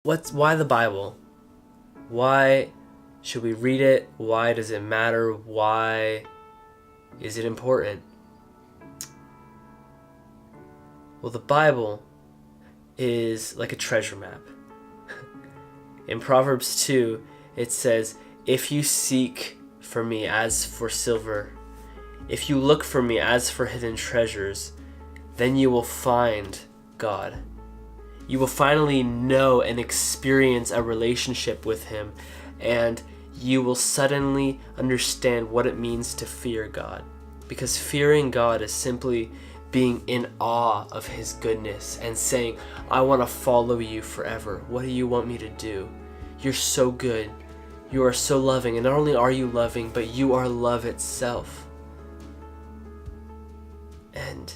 Why the Bible? Why should we read it? Why does it matter? Why is it important? Well, the Bible is like a treasure map. In Proverbs 2, it says, "If you seek for me as for silver, if you look for me as for hidden treasures, then you will find God." You will finally know and experience a relationship with him, and you will suddenly understand what it means to fear God. Because fearing God is simply being in awe of his goodness and saying, "I want to follow you forever. What do you want me to do? You're so good. You are so loving. And not only are you loving, but you are love itself." And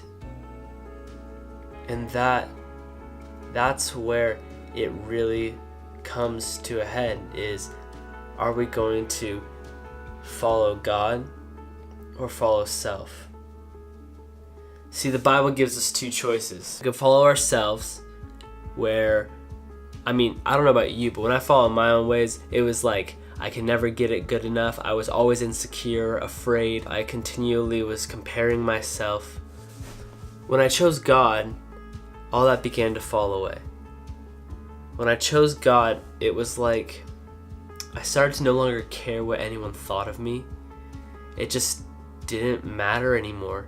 that's where it really comes to a head, is, are we going to follow God or follow self? See, the Bible gives us two choices. We can follow ourselves, where, I don't know about you, but when I followed my own ways, it was like I could never get it good enough. I was always insecure, afraid. I continually was comparing myself. When I chose God, all that began to fall away. When I chose God, it was like I started to no longer care what anyone thought of me. It just didn't matter anymore,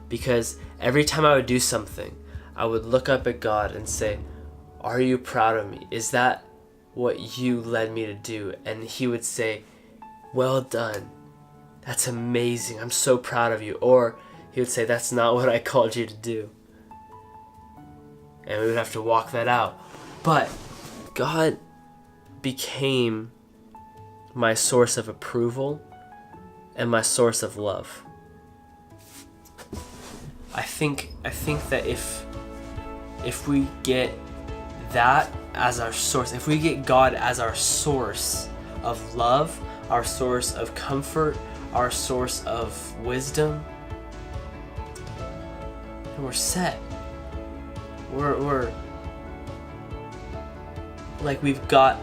because every time I would do something, I would look up at God and say, "Are you proud of me? Is that what you led me to do?" And he would say, "Well done. That's amazing. I'm so proud of you." Or he would say, "That's not what I called you to do." And we would have to walk that out. But God became my source of approval and my source of love. I think that if we get that as our source, if we get God as our source of love, our source of comfort, our source of wisdom, then we're set. We're like, we've got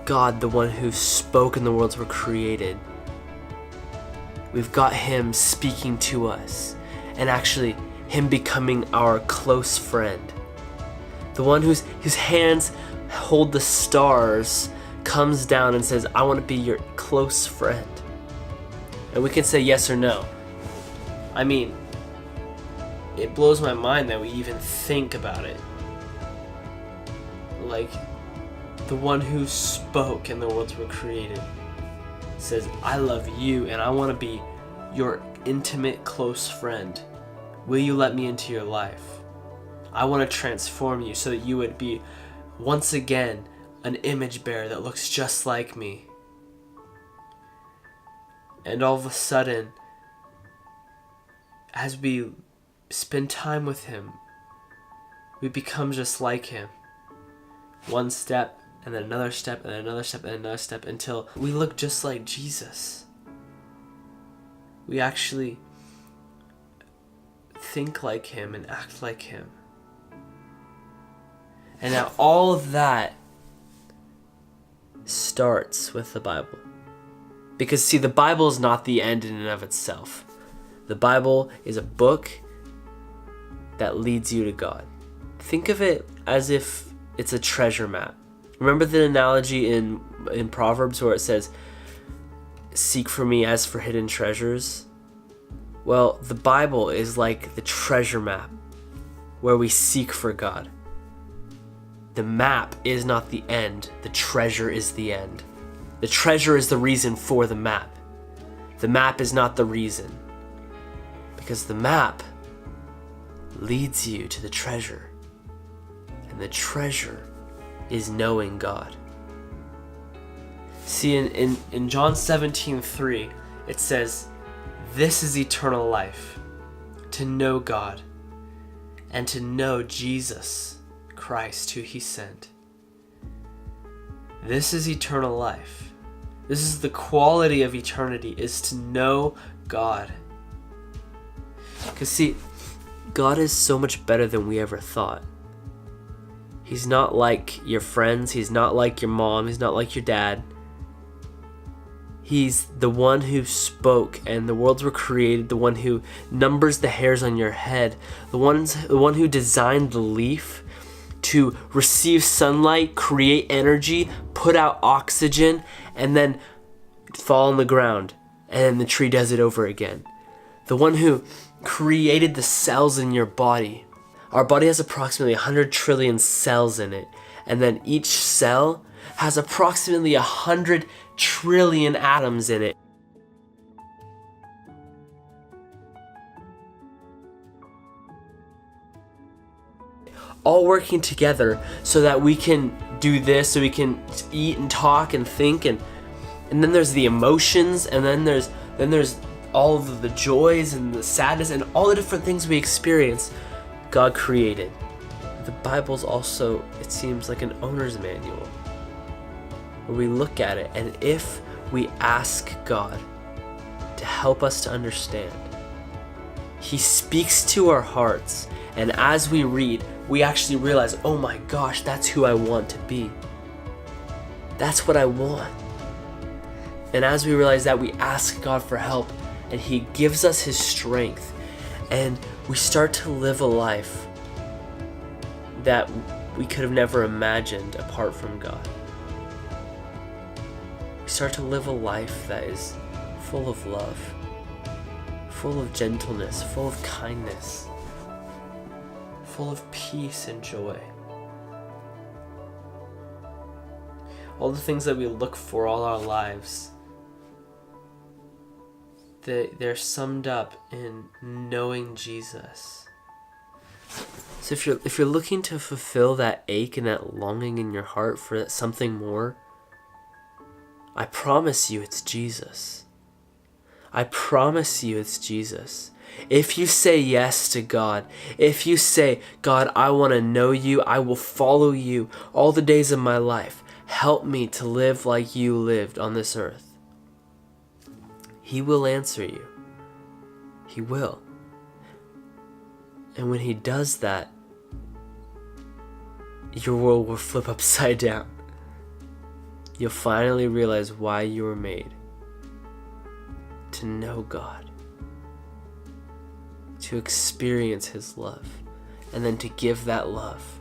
God, the one who spoke and the worlds were created. We've got him speaking to us, and actually him becoming our close friend. The one whose hands hold the stars comes down and says, "I want to be your close friend." And we can say yes or no. It blows my mind that we even think about it. Like, the one who spoke and the worlds were created says, "I love you and I want to be your intimate close friend. Will you let me into your life? I want to transform you so that you would be once again an image bearer that looks just like me." And all of a sudden, as we spend time with him, we become just like him. One step, and then another step, and then another step, and another step, until we look just like Jesus. We actually think like him and act like him. And now all of that starts with the Bible. Because see, the Bible is not the end in and of itself. The Bible is a book that leads you to God. Think of it as if it's a treasure map. Remember the analogy in Proverbs where it says, "Seek for me as for hidden treasures"? Well, the Bible is like the treasure map where we seek for God. The map is not the end. The treasure is the end. The treasure is the reason for the map. The map is not the reason. Because the map leads you to the treasure. And the treasure is knowing God. See, in John 17:3, it says, "This is eternal life, to know God, and to know Jesus Christ, who he sent." This is eternal life. This is the quality of eternity, is to know God. Because see, God is so much better than we ever thought. He's not like your friends. He's not like your mom. He's not like your dad. He's the one who spoke and the worlds were created, the one who numbers the hairs on your head, the one who designed the leaf to receive sunlight, create energy, put out oxygen, and then fall on the ground, and then the tree does it over again. The one who created the cells in your body. Our body has approximately 100 trillion cells in it, and then each cell has approximately 100 trillion atoms in it. All working together so that we can do this, so we can eat and talk and think, and then there's the emotions, and then there's all of the joys and the sadness and all the different things we experience. God created. The Bible's also, it seems like an owner's manual, where we look at it, and if we ask God to help us to understand, He speaks to our hearts, and as we read, we actually realize, oh my gosh, that's who I want to be. That's what I want. And as we realize that, we ask God for help, and He gives us His strength, and we start to live a life that we could have never imagined apart from God. We start to live a life that is full of love, full of gentleness, full of kindness, full of peace and joy. All the things that we look for all our lives, they're summed up in knowing Jesus. So if you're looking to fulfill that ache and that longing in your heart for something more, I promise you it's Jesus. I promise you it's Jesus. If you say yes to God, if you say, God, I want to know you, I will follow you all the days of my life. Help me to live like you lived on this earth. He will answer you. He will. And when He does that, your world will flip upside down. You'll finally realize why you were made. To know God. To experience His love. And then to give that love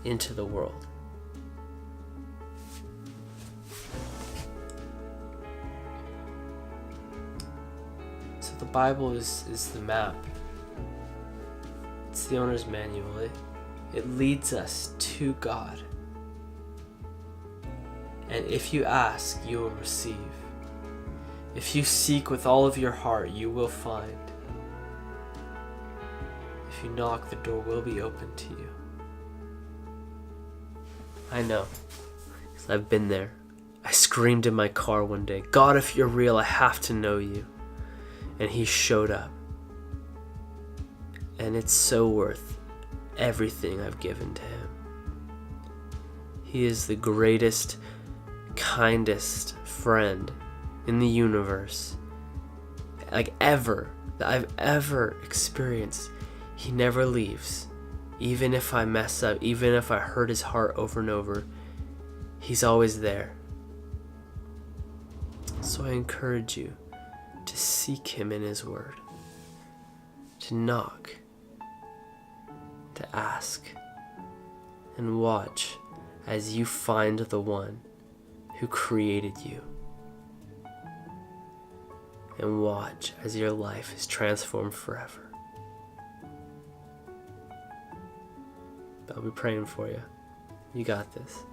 into the world. So the Bible is the map. It's the owner's manual. It leads us to God. And if you ask, you will receive. If you seek with all of your heart, you will find. If you knock, the door will be open to you. I know, because I've been there. I screamed in my car one day, God, if you're real, I have to know you. And He showed up. And it's so worth everything I've given to Him. He is the greatest, kindest friend in the universe, like ever, that I've ever experienced. He never leaves. Even if I mess up, even if I hurt His heart over and over, He's always there. So I encourage you to seek Him in His Word, to knock, to ask, and watch as you find the one who created you. And watch as your life is transformed forever. I'll be praying for you. You got this.